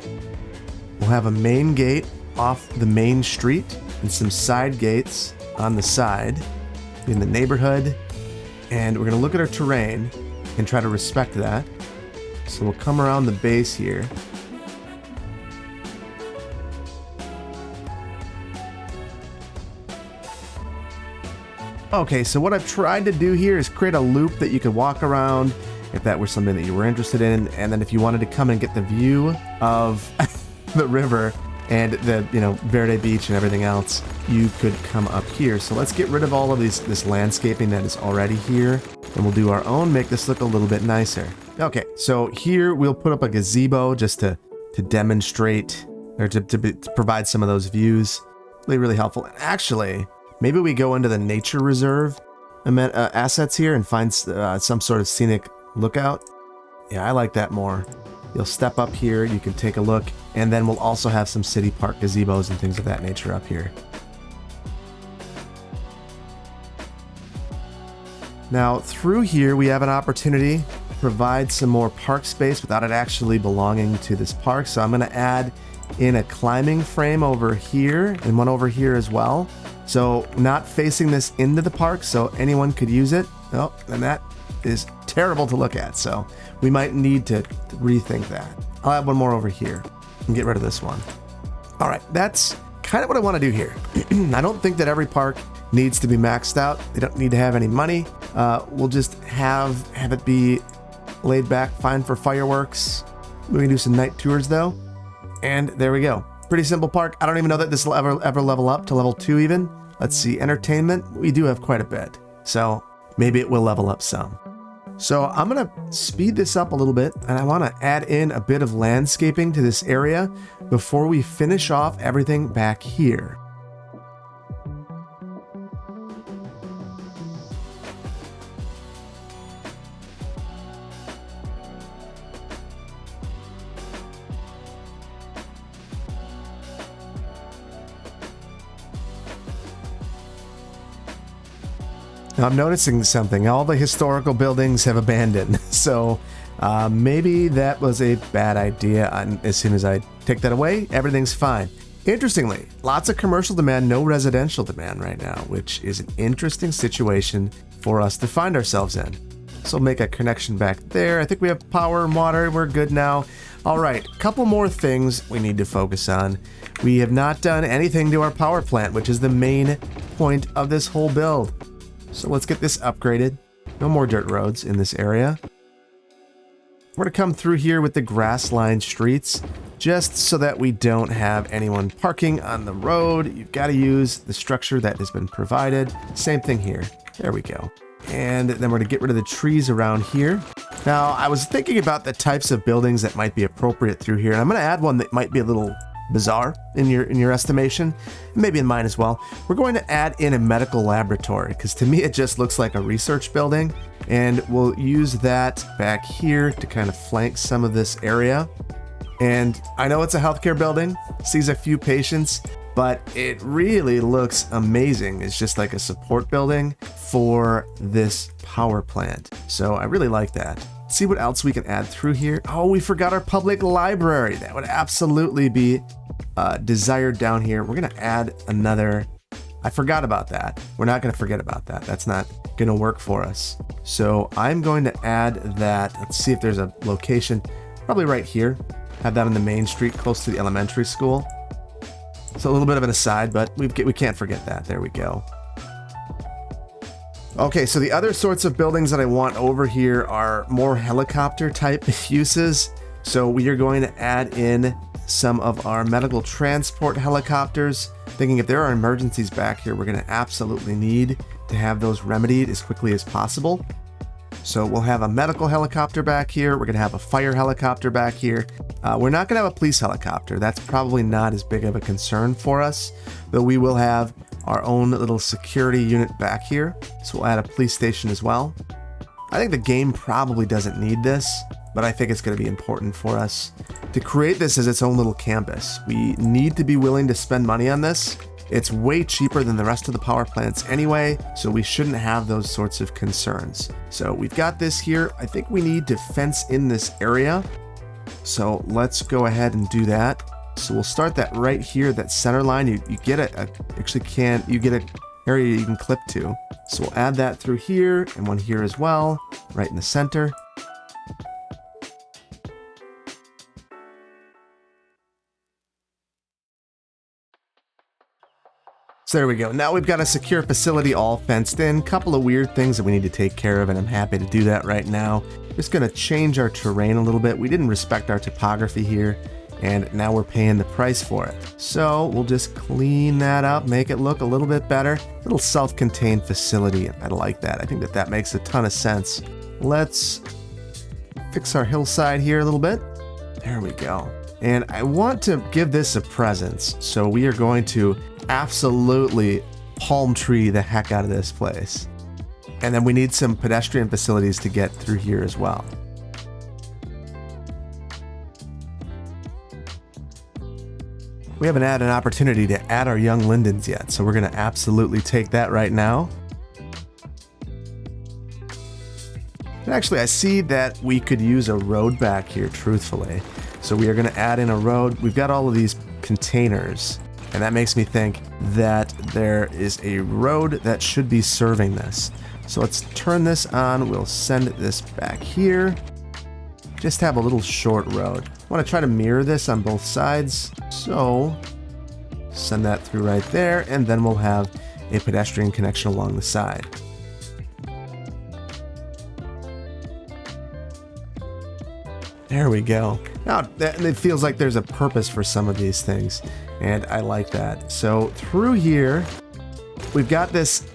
We'll have a main gate off the main street and some side gates on the side in the neighborhood. And we're going to look at our terrain and try to respect that. So we'll come around the base here. Okay, so what I've tried to do here is create a loop that you could walk around if that were something that you were interested in. And then if you wanted to come and get the view of the river and the, Verde Beach and everything else, you could come up here. So let's get rid of all of this landscaping that is already here, and we'll do our own, make this look a little bit nicer. Okay, so here we'll put up a gazebo just to demonstrate, or to provide some of those views. Really helpful. And actually, maybe we go into the nature reserve assets here and find some sort of scenic lookout. Yeah, I like that more. You'll step up here, you can take a look, and then we'll also have some city park gazebos and things of that nature up here. Now, through here, we have an opportunity to provide some more park space without it actually belonging to this park. So I'm going to add in a climbing frame over here and one over here as well. So not facing this into the park, so anyone could use it. Oh, and that is terrible to look at, so we might need to rethink that. I'll add one more over here and get rid of this one. All right, that's kind of what I want to do here. I don't think that every park needs to be maxed out. They don't need to have any money. We'll just have it be laid back, fine for fireworks. We can do some night tours though. And there we go. Pretty simple park. I don't even know that this will ever level up to level 2 even. Let's see, entertainment. We do have quite a bit, so maybe it will level up some. So I'm going to speed this up a little bit, and I want to add in a bit of landscaping to this area before we finish off everything back here. Now I'm noticing something. All the historical buildings have abandoned, so maybe that was a bad idea. As soon as I take that away, everything's fine. Interestingly, lots of commercial demand, no residential demand right now, which is an interesting situation for us to find ourselves in. So make a connection back there. I think we have power and water. We're good now. All right, a couple more things we need to focus on. We have not done anything to our power plant, which is the main point of this whole build. So let's get this upgraded. No more dirt roads in this area. We're gonna come through here with the grass-lined streets, just so that we don't have anyone parking on the road. You've got to use the structure that has been provided. Same thing here. There we go. And then we're gonna get rid of the trees around here. Now, I was thinking about the types of buildings that might be appropriate through here, and I'm gonna add one that might be a little bizarre in your estimation, maybe in mine as well. We're going to add in a medical laboratory, because to me it just looks like a research building, and we'll use that back here to kind of flank some of this area. And I know it's a healthcare building, sees a few patients, but it really looks amazing. It's just like a support building for this power plant. So I really like that. See what else we can add through here. Oh, we forgot our public library. That would absolutely be desired down here. We're gonna add another. I forgot about that. We're not gonna forget about that. That's not gonna work for us. So I'm going to add that. Let's see if there's a location, probably right here. Have that on the main street close to the elementary school. So a little bit of an aside, but we can't forget that. There we go. Okay, so the other sorts of buildings that I want over here are more helicopter type uses. So we are going to add in some of our medical transport helicopters. Thinking if there are emergencies back here, we're going to absolutely need to have those remedied as quickly as possible. So we'll have a medical helicopter back here. We're going to have a fire helicopter back here. We're not going to have a police helicopter. That's probably not as big of a concern for us, though we will have our own little security unit back here. So we'll add a police station as well. I think the game probably doesn't need this, but I think it's going to be important for us to create this as its own little campus. We need to be willing to spend money on this. It's way cheaper than the rest of the power plants anyway, so we shouldn't have those sorts of concerns. So we've got this here. I think we need to fence in this area. So let's go ahead and do that. So we'll start that right here, that center line. You get you get an area you can clip to. So we'll add that through here and one here as well, right in the center. So there we go. Now we've got a secure facility all fenced in. Couple of weird things that we need to take care of, and I'm happy to do that right now. Just gonna change our terrain a little bit. We didn't respect our topography here, and now we're paying the price for it. So we'll just clean that up, make it look a little bit better. Little self-contained facility. I like that. I think that makes a ton of sense. Let's fix our hillside here a little bit. There we go. And I want to give this a presence, so we are going to absolutely palm tree the heck out of this place. And then we need some pedestrian facilities to get through here as well. We haven't had an opportunity to add our young lindens yet, so we're going to absolutely take that right now. And actually, I see that we could use a road back here, truthfully. So we are going to add in a road. We've got all of these containers, and that makes me think that there is a road that should be serving this. So let's turn this on. We'll send this back here. Just have a little short road. I want to try to mirror this on both sides. So send that through right there, and then we'll have a pedestrian connection along the side. There we go. Now, it feels like there's a purpose for some of these things, and I like that. So through here, we've got this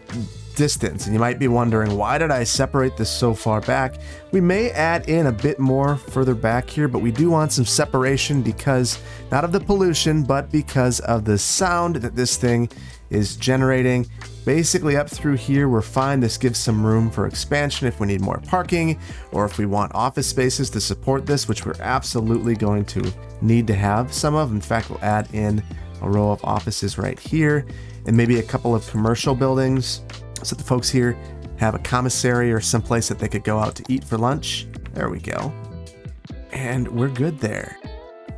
distance, and you might be wondering, why did I separate this so far back? We may add in a bit more further back here, but we do want some separation because, not of the pollution, but because of the sound that this thing is generating. Basically up through here, we're fine. This gives some room for expansion if we need more parking, or if we want office spaces to support this, which we're absolutely going to need to have some of. In fact, we'll add in a row of offices right here, and maybe a couple of commercial buildings, so the folks here have a commissary or someplace that they could go out to eat for lunch. There we go. And we're good there.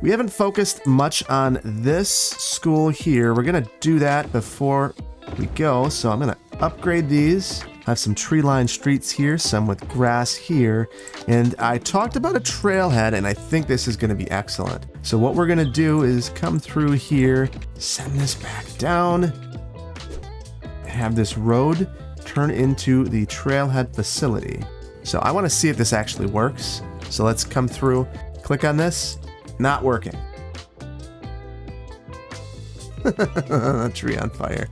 We haven't focused much on this school here. We're gonna do that before we go. So I'm gonna upgrade these. I have some tree-lined streets here, some with grass here. And I talked about a trailhead, and I think this is gonna be excellent. So what we're gonna do is come through here, send this back down, have this road turn into the trailhead facility. So I want to see if this actually works. So let's come through, click on this, not working. A tree on fire.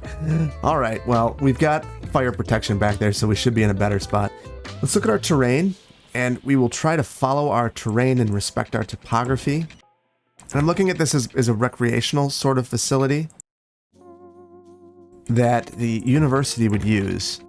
All right, well, we've got fire protection back there, so we should be in a better spot. Let's look at our terrain, and we will try to follow our terrain and respect our topography. And I'm looking at this as a recreational sort of facility that the university would use.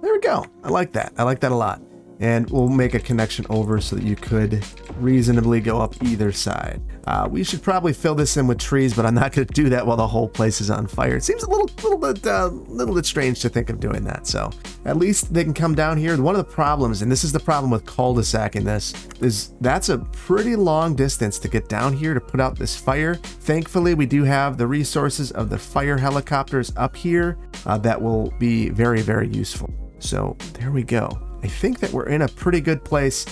There we go. I like that. I like that a lot. And we'll make a connection over so that you could reasonably go up either side. We should probably fill this in with trees, but I'm not going to do that while the whole place is on fire. It seems a little bit strange to think of doing that. So at least they can come down here. One of the problems, and this is the problem with cul-de-sacing this, is that's a pretty long distance to get down here to put out this fire. Thankfully, we do have the resources of the fire helicopters up here that will be very, very useful. So there we go. I think that we're in a pretty good place.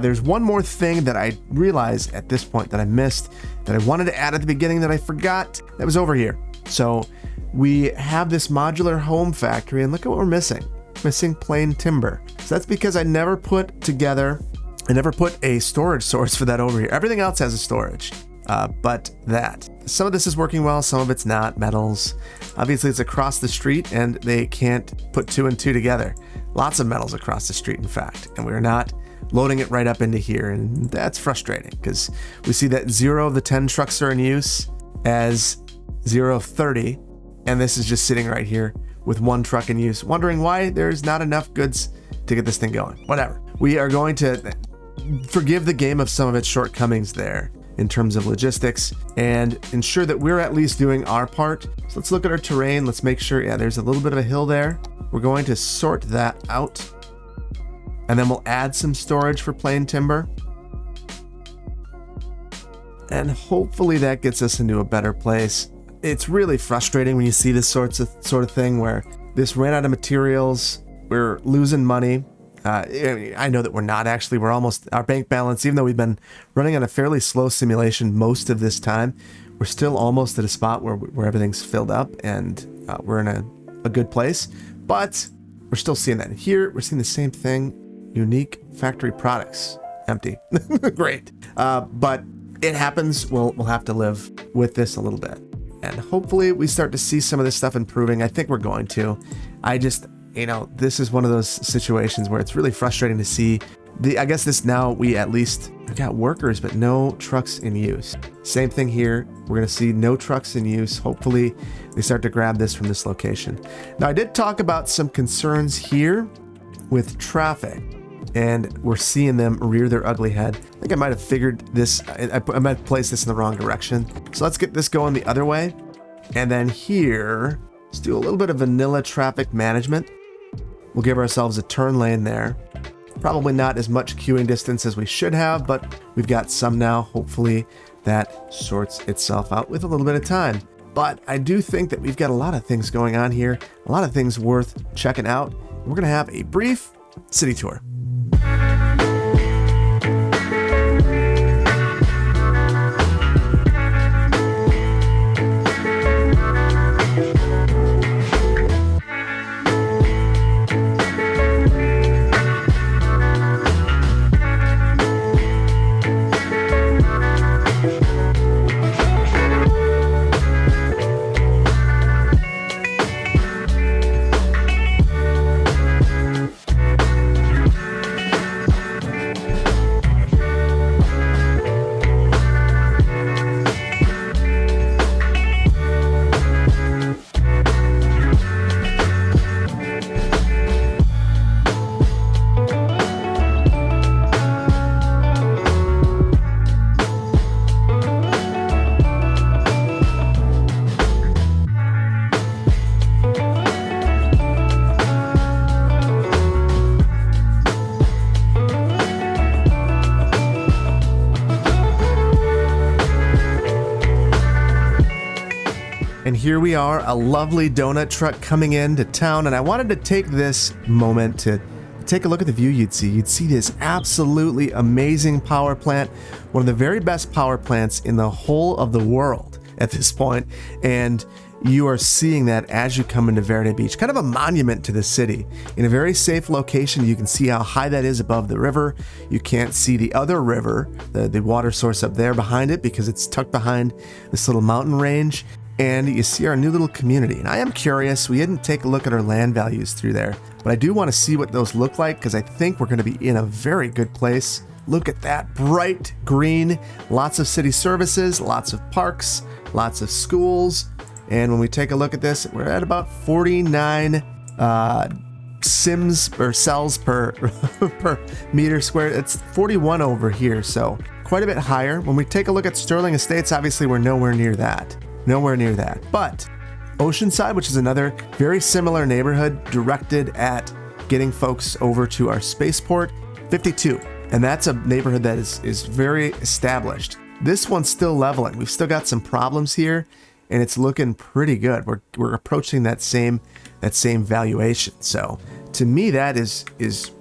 There's one more thing that I realized at this point that I missed, that I wanted to add at the beginning that I forgot, that was over here. So we have this modular home factory, and look at what we're missing. Missing plain timber. So that's because I never put a storage source for that over here. Everything else has a storage, but that. Some of this is working well, some of it's not. Metals. Obviously it's across the street and they can't put 2 and 2 together. Lots of metals across the street, in fact, and we're not loading it right up into here, and that's frustrating because we see that 0 of the 10 trucks are in use as 0 of 30, and this is just sitting right here with 1 truck in use, wondering why there's not enough goods to get this thing going. Whatever. We are going to forgive the game of some of its shortcomings there in terms of logistics and ensure that we're at least doing our part. So let's look at our terrain. Let's make sure, yeah, there's a little bit of a hill there. We're going to sort that out, and then we'll add some storage for plain timber. And hopefully that gets us into a better place. It's really frustrating when you see this sort of thing where this ran out of materials, we're losing money. I know that we're not actually, we're almost, our bank balance, even though we've been running on a fairly slow simulation most of this time, we're still almost at a spot where everything's filled up and we're in a good place. But we're still seeing that. Here, we're seeing the same thing. Unique factory products. Empty. Great. But it happens. We'll have to live with this a little bit. And hopefully we start to see some of this stuff improving. I think we're going to. This is one of those situations where it's really frustrating to see. I guess this now, we've got workers, but no trucks in use. Same thing here. We're going to see no trucks in use. Hopefully they start to grab this from this location. Now, I did talk about some concerns here with traffic, and we're seeing them rear their ugly head. I think I might have figured this. I might have placed this in the wrong direction. So let's get this going the other way. And then here, let's do a little bit of vanilla traffic management. We'll give ourselves a turn lane there. Probably not as much queuing distance as we should have, but we've got some now. Hopefully that sorts itself out with a little bit of time. But I do think that we've got a lot of things going on here, a lot of things worth checking out. We're going to have a brief city tour. And here we are, a lovely donut truck coming into town, and I wanted to take this moment to take a look at the view you'd see. You'd see this absolutely amazing power plant, one of the very best power plants in the whole of the world at this point. And you are seeing that as you come into Verde Beach, kind of a monument to the city. In a very safe location, you can see how high that is above the river. You can't see the other river, the water source up there behind it, because it's tucked behind this little mountain range. And you see our new little community. And I am curious, we didn't take a look at our land values through there, but I do want to see what those look like, because I think we're going to be in a very good place. Look at that, bright green, lots of city services, lots of parks, lots of schools. And when we take a look at this, we're at about 49 sims or cells per per meter squared. It's 41 over here, so quite a bit higher. When we take a look at Sterling Estates, obviously we're nowhere near that. Nowhere near that. But Oceanside, which is another very similar neighborhood directed at getting folks over to our spaceport, 52. And that's a neighborhood that is very established. This one's still leveling. We've still got some problems here, and it's looking pretty good. We're approaching that same valuation. So to me, that is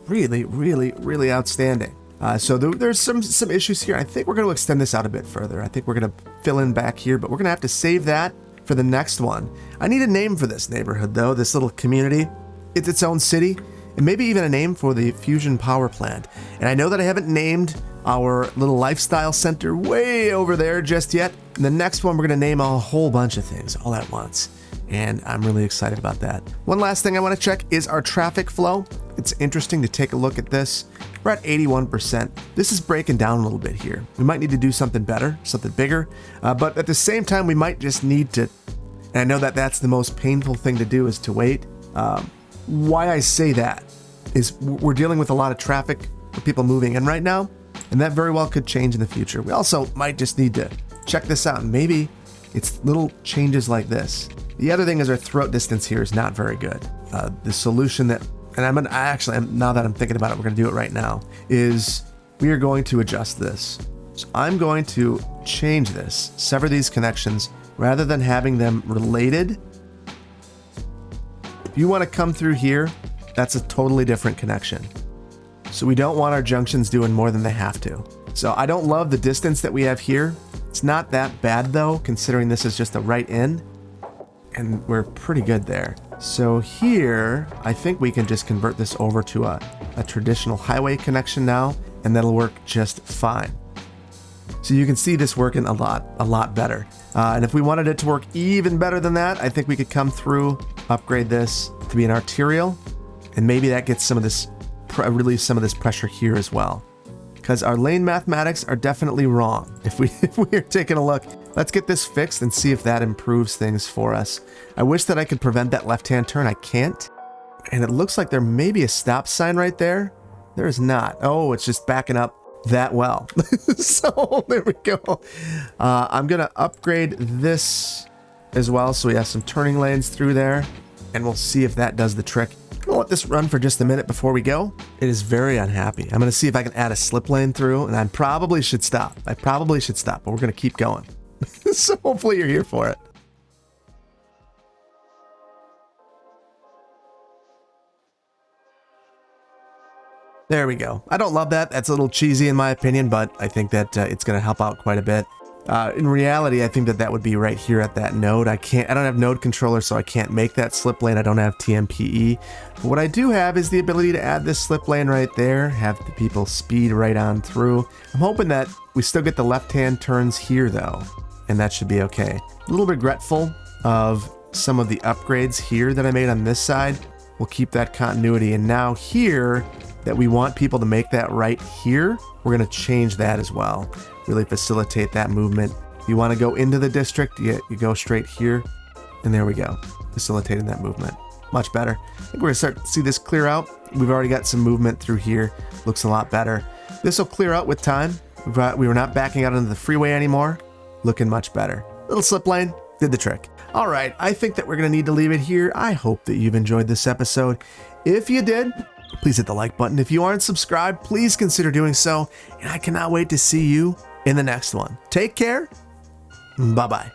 really, really, really outstanding. So there's some issues here. I think we're going to extend this out a bit further. I think we're going to fill in back here, but we're going to have to save that for the next one. I need a name for this neighborhood, though, this little community. It's its own city, and maybe even a name for the fusion power plant. And I know that I haven't named our little lifestyle center way over there just yet. In the next one, we're going to name a whole bunch of things all at once. And I'm really excited about that. One last thing I want to check is our traffic flow. It's interesting to take a look at this. We're at 81%. This is breaking down a little bit here. We might need to do something better, something bigger. But at the same time, we might just need to, and I know that that's the most painful thing to do, is to wait. Why I say that is we're dealing with a lot of traffic for people moving in right now, and that very well could change in the future. We also might just need to check this out, and maybe it's little changes like this. The other thing is our throat distance here is not very good. The solution that, and now that I'm thinking about it, we're going to do it right now, is we are going to adjust this. So I'm going to change this, sever these connections, rather than having them related. If you want to come through here, that's a totally different connection. So we don't want our junctions doing more than they have to. So I don't love the distance that we have here. It's not that bad though, considering this is just a right in, and we're pretty good there. So here, I think we can just convert this over to a traditional highway connection now, and that'll work just fine. So you can see this working a lot better. And if we wanted it to work even better than that, I think we could come through, upgrade this to be an arterial, and maybe that gets some of this, release some of this pressure here as well. Because our lane mathematics are definitely wrong. If we are taking a look, let's get this fixed and see if that improves things for us. I wish that I could prevent that left-hand turn. I can't. And it looks like there may be a stop sign right there. There is not. Oh, it's just backing up that well. So there we go. I'm going to upgrade this as well, so we have some turning lanes through there, and we'll see if that does the trick. I'm going to let this run for just a minute before we go. It is very unhappy. I'm going to see if I can add a slip lane through, and I probably should stop. But we're going to keep going. So hopefully you're here for it. There we go. I don't love that. That's a little cheesy in my opinion, but I think that it's going to help out quite a bit. In reality, I think that would be right here at that node. I don't have node controller, so I can't make that slip lane. I don't have TMPE. But what I do have is the ability to add this slip lane right there, have the people speed right on through. I'm hoping that we still get the left-hand turns here though, and that should be okay. A little regretful of some of the upgrades here that I made on this side. We'll keep that continuity, and now here that we want people to make that right here, we're going to change that as well. Really facilitate that movement. If you want to go into the district, you go straight here, and there we go, facilitating that movement. Much better. I think we're going to start to see this clear out. We've already got some movement through here. Looks a lot better. This will clear out with time. We were not backing out into the freeway anymore. Looking much better. Little slip lane, did the trick. All right, I think that we're going to need to leave it here. I hope that you've enjoyed this episode. If you did, please hit the like button. If you aren't subscribed, please consider doing so. And I cannot wait to see you in the next one. Take care. Bye-bye.